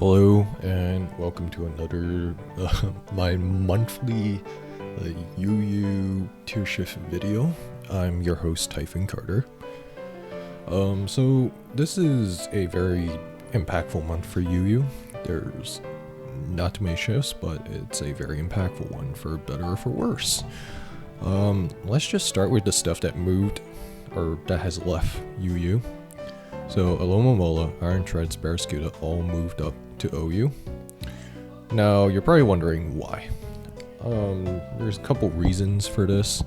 Hello and welcome to another my monthly UU tier shift video. I'm your host Typhon Carter. So this is a very impactful month for UU. There's not too many shifts, but it's a very impactful one for better or for worse. Let's just start with the stuff that moved or that has left UU. So Alomomola, Iron Treads, Barraskewda all moved up to OU. Now you're probably wondering why. There's a couple reasons for this.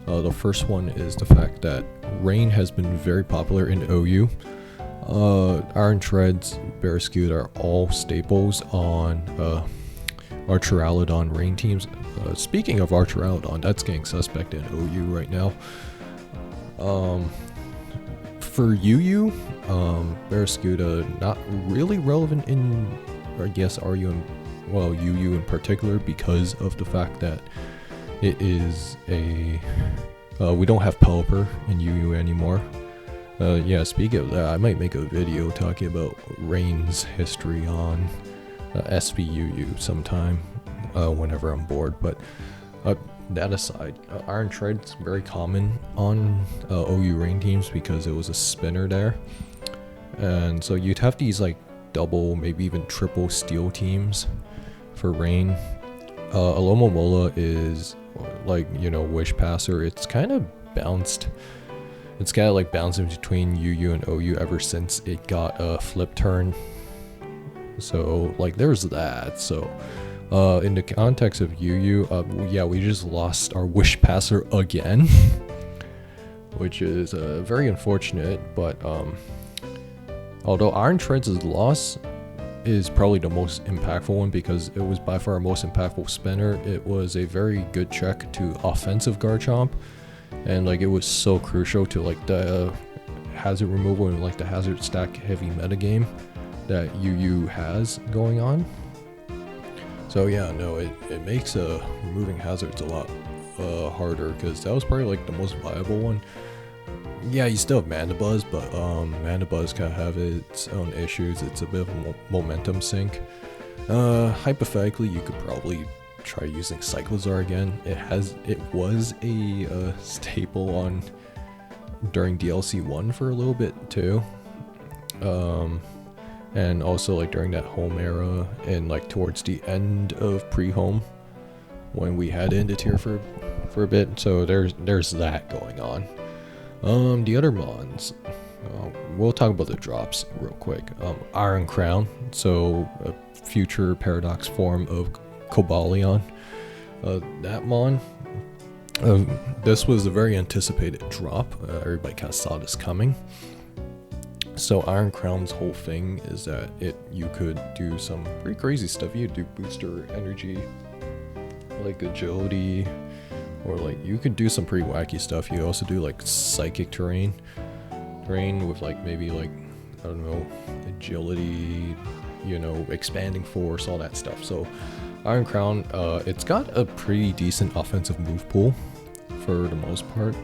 The first one is the fact that Rain has been very popular in OU. Iron Treads, Barraskewda are all staples on Archeralodon Rain teams. Speaking of Archeralodon, that's getting suspect in OU right now. For UU, Barraskewda not really relevant in, I guess, UU in particular, because of the fact that it is we don't have Pelipper in UU anymore. Speaking of that, I might make a video talking about Rain's history on SVUU sometime, whenever I'm bored, but that aside, Iron Tread's very common on OU Rain teams because it was a spinner there. And so you'd have these like double, maybe even triple steel teams for Rain. Alomomola is like, Wish Passer. It's kind of bounced. It's kind of like bouncing between UU and OU ever since it got a flip turn. So like there's that. So in the context of UU, we just lost our Wish Passer again, which is very unfortunate. But although Iron Treads' loss is probably the most impactful one because it was by far our most impactful spinner, it was a very good check to offensive Garchomp, and like it was so crucial to like the hazard removal and like the hazard stack heavy metagame that UU has going on. So it makes removing hazards a lot harder because that was probably like the most viable one. Yeah, you still have Mandibuzz, but Mandibuzz kind of have its own issues. It's a bit of a momentum sink. Hypothetically, you could probably try using Cyclizar again. It was a staple on during DLC 1 for a little bit too. And also like during that home era and like towards the end of pre-home when we had ended tier for a bit. So there's that going on. The other mons, we'll talk about the drops real quick. Iron Crown, so a future Paradox form of Cobalion. That mon, this was a very anticipated drop. Everybody kind of saw this coming. So Iron Crown's whole thing is that you could do some pretty crazy stuff. You could do booster energy, like agility, or like you could do some pretty wacky stuff. You also do like psychic terrain with like maybe like, I don't know, agility, expanding force, all that stuff. So Iron Crown, it's got a pretty decent offensive move pool for the most part.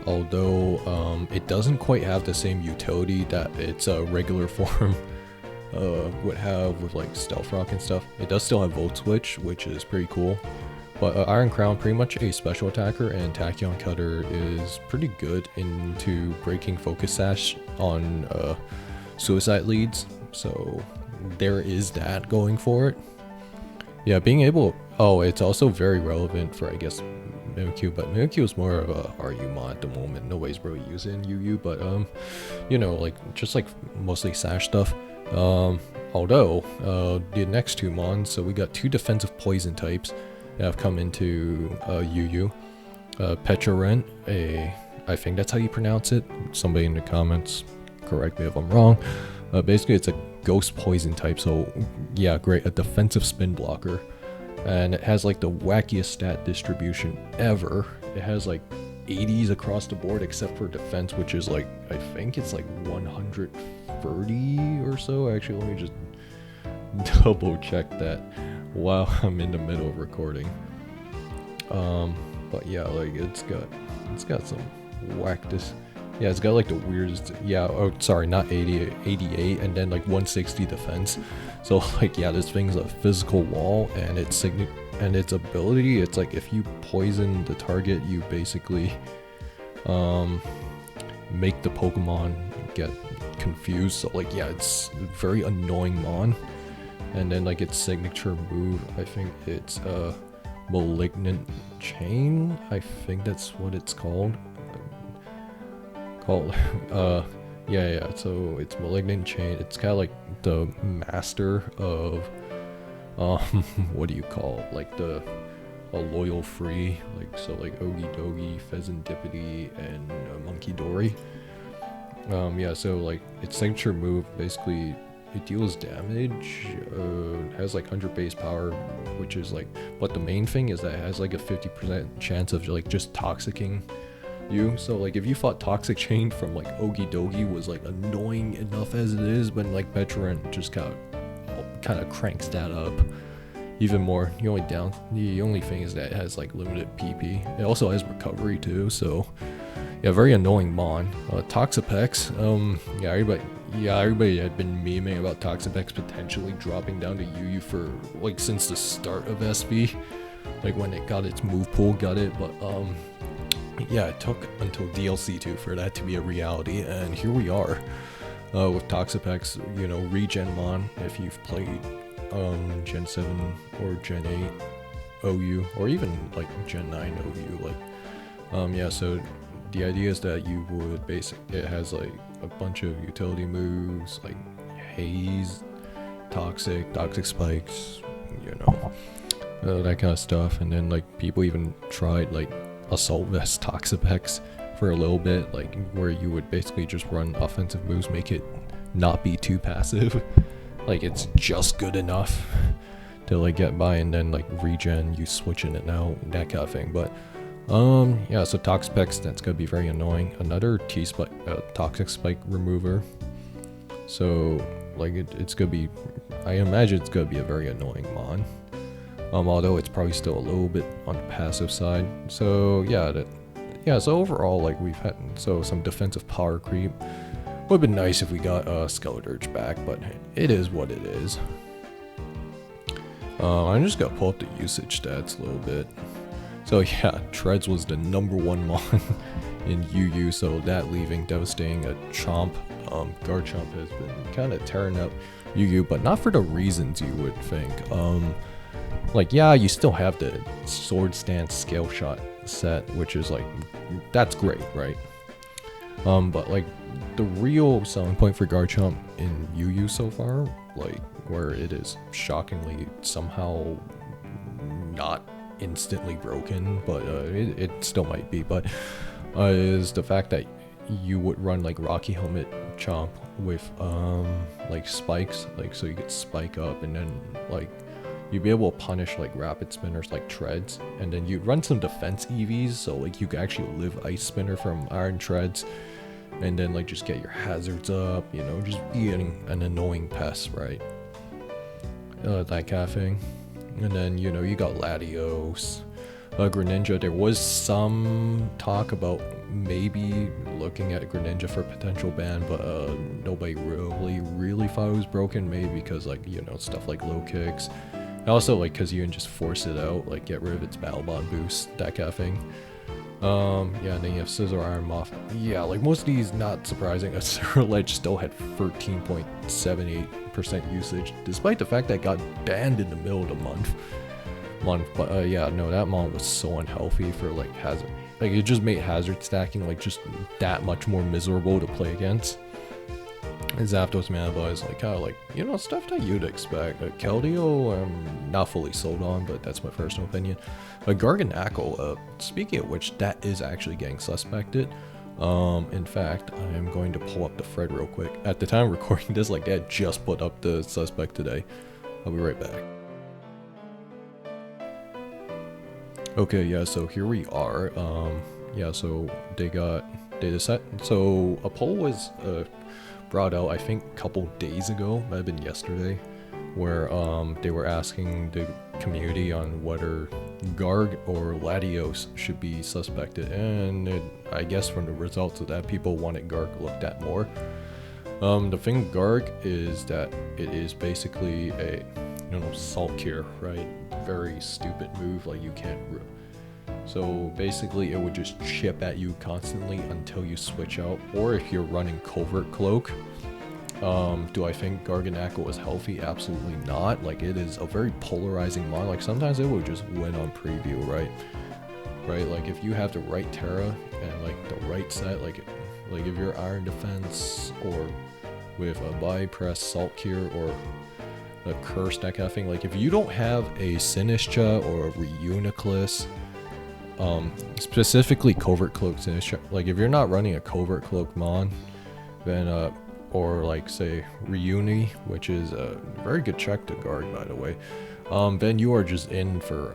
Although it doesn't quite have the same utility that its regular form would have with like Stealth Rock and stuff. It does still have Volt Switch, which is pretty cool. But Iron Crown, pretty much a special attacker, and Tachyon Cutter is pretty good into breaking Focus Sash on suicide leads. So there is that going for it. Yeah, being able... Oh, it's also very relevant for, I guess, Mimikyu, but Mimikyu is more of a RU mod at the moment. Nobody's really using UU, but like just like mostly Sash stuff. Although the next two mons, so we got two defensive poison types that have come into UU. Petroren, I think that's how you pronounce it. Somebody in the comments correct me if I'm wrong. Basically, it's a ghost poison type, so yeah, great, a defensive spin blocker. And it has like the wackiest stat distribution ever. It has like 80s across the board except for defense, which is like, I think it's like 130 or so. Actually, let me just double check that while I'm in the middle of recording. But yeah, like it's got some Yeah, it's got like the weirdest. Yeah, oh, sorry, not 80, 88, and then like 160 defense. So like, yeah, this thing's a physical wall, and its ability, it's like if you poison the target, you basically make the Pokemon get confused. So like, yeah, it's very annoying mon. And then like its signature move, I think it's Malignant Chain. I think that's what it's called. Yeah, so it's Malignant Chain. It's kind of like the master of what do you call it? Like a loyal free, like, so like Ogidogi, Pheasantipity, and Monkey Dory. Yeah, so like its signature move, basically it deals damage, has like 100 base power, which is like, but the main thing is that it has like a 50% chance of like just toxicking you. So like if you fought Toxic Chain from like Ogidogi was like annoying enough as it is, but like Petrant just kind of cranks that up even more. The only thing is that it has like limited PP. It also has recovery too, so yeah, very annoying mon. Toxapex, everybody had been memeing about Toxapex potentially dropping down to UU for like since the start of SV, like when it got its move pool, but yeah, it took until DLC 2 for that to be a reality, and here we are with Toxapex, regen mon. If you've played Gen 7 or Gen 8 OU, or even like Gen 9 OU, like yeah, so the idea is that you would it has like a bunch of utility moves like Haze, Toxic Spikes, that kind of stuff. And then like people even tried like Assault Vest Toxapex for a little bit, like where you would basically just run offensive moves, make it not be too passive. Like it's just good enough to like get by, and then like regen, you switch in and out, that kind of thing. But yeah, so Toxapex, that's gonna be very annoying. Another Toxic Spike remover. So like it's gonna be, I imagine it's gonna be a very annoying mon. Although it's probably still a little bit on the passive side. So yeah, so overall, like we've had some defensive power creep. Would have been nice if we got Skeleturge back, but it is what it is. I'm just gonna pull up the usage stats a little bit. So yeah, Treads was the #1 mon in UU, so that leaving devastating a Chomp. Garchomp has been kind of tearing up UU, but not for the reasons you would think. Like, yeah, you still have the Sword Stance Scale Shot set, which is like, that's great, right? But like the real selling point for Garchomp in UU so far, like where it is shockingly somehow not instantly broken, but it still might be, but is the fact that you would run like Rocky Helmet Chomp with like spikes, like so you could spike up, and then like you'd be able to punish like rapid spinners like Treads, and then you'd run some defense EVs, so like you could actually live Ice Spinner from Iron Treads, and then like just get your hazards up, just being an annoying pest, right? That kind of thing. And then you got Latios, Greninja. There was some talk about maybe looking at Greninja for potential ban, but nobody really thought it was broken. Maybe because like stuff like low kicks, and also like because you can just force it out, like get rid of its battle bond boost, that kind of thing. Yeah, and then you have Scizor, Iron Moth. Yeah, like most of these, not surprising. A Ceruledge still had 13.78% usage, despite the fact that it got banned in the middle of the month. But yeah, no, that mon was so unhealthy for like hazard. Like it just made hazard stacking like just that much more miserable to play against. And Zapdos Manabuzz is like kind of like stuff that you'd expect. Keldeo, I'm not fully sold on, but that's my personal opinion. Garganacl, speaking of which, that is actually getting suspected. In fact, I am going to pull up the thread real quick. At the time of recording this, like, they just put up the suspect today. I'll be right back. Okay, yeah, so here we are. Yeah, so they got data set. So a poll was brought out, I think, a couple days ago. Might have been yesterday. where they were asking the community on whether Garg or Latios should be suspected, and I guess from the results of that, people wanted Garg looked at more. The thing with Garg is that it is basically a, salt cure, right? Very stupid move, like you can't. So basically, it would just chip at you constantly until you switch out, or if you're running Covert Cloak. Do I think Garganacl is healthy? Absolutely not. Like, it is a very polarizing mod. Like, sometimes it will just win on preview, right? Right, like if you have the right Terra and like the right set, like if you're Iron Defense or with a Bypress Salt Cure or a Curse, that kind of thing. Like, if you don't have a Sinistcha or a Reuniclus, specifically Covert Cloak Sinistcha, like if you're not running a Covert Cloak mod, then or like say Reuni, which is a very good check to guard, by the way, then you are just in for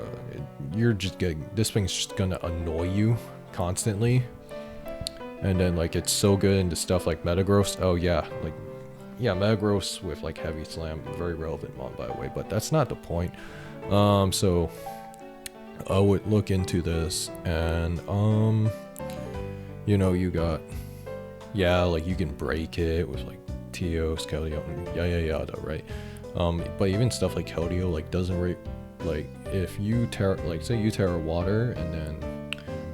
you're just getting, this thing's just gonna annoy you constantly. And then like it's so good into stuff like Metagross. Oh yeah, like yeah, Metagross with like Heavy Slam, very relevant mod, by the way, but that's not the point. So I would look into this, and you got, yeah, like you can break it with like Teos, Keldeo, yada, right? But even stuff like Keldeo, like doesn't rate, like if you say you Terra Water and then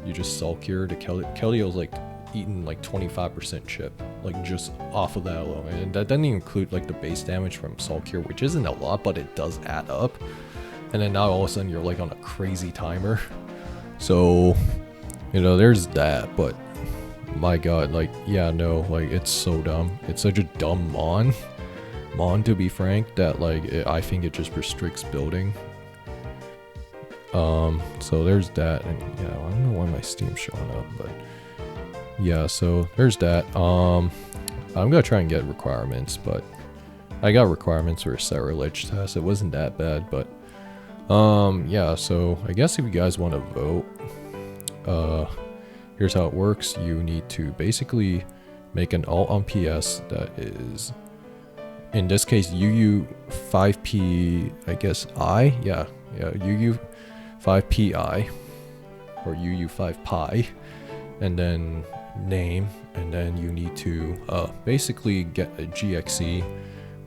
you just Salt Cure to Keldeo's like eating like 25% chip, like just off of that alone, and that doesn't even include like the base damage from Salt Cure, which isn't a lot, but it does add up. And then now all of a sudden you're like on a crazy timer, so there's that. But my god, like, yeah, no, like it's so dumb. It's such a dumb mon to be frank, that like I think it just restricts building. So there's that, and yeah, I don't know why my Steam's showing up, but yeah, so there's that. I'm gonna try and get requirements, but I got requirements for a Ceruledge test. It wasn't that bad, but yeah, so I guess if you guys want to vote, here's how it works. You need to basically make an alt on PS that is, in this case, UU5P, I guess I, yeah, UU5PI, or UU5Pi, and then name, and then you need to basically get a GXE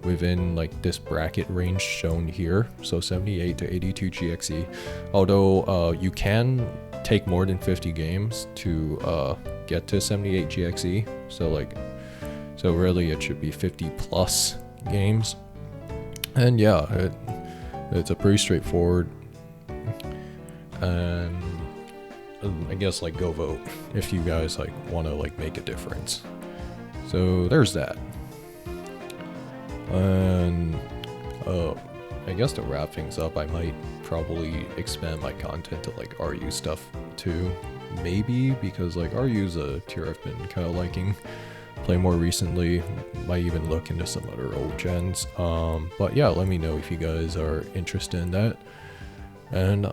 within like this bracket range shown here, so 78 to 82 GXE, although you can take more than 50 games to get to 78 GXE, so really it should be 50 plus games. And yeah, it's a pretty straightforward, and I guess like go vote if you guys like want to like make a difference. So there's that. And I guess to wrap things up, I might probably expand my content to like RU stuff too, maybe, because like RU's a tier I've been kind of liking, play more recently. Might even look into some other old gens. But yeah, let me know if you guys are interested in that. And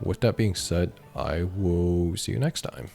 with that being said, I will see you next time.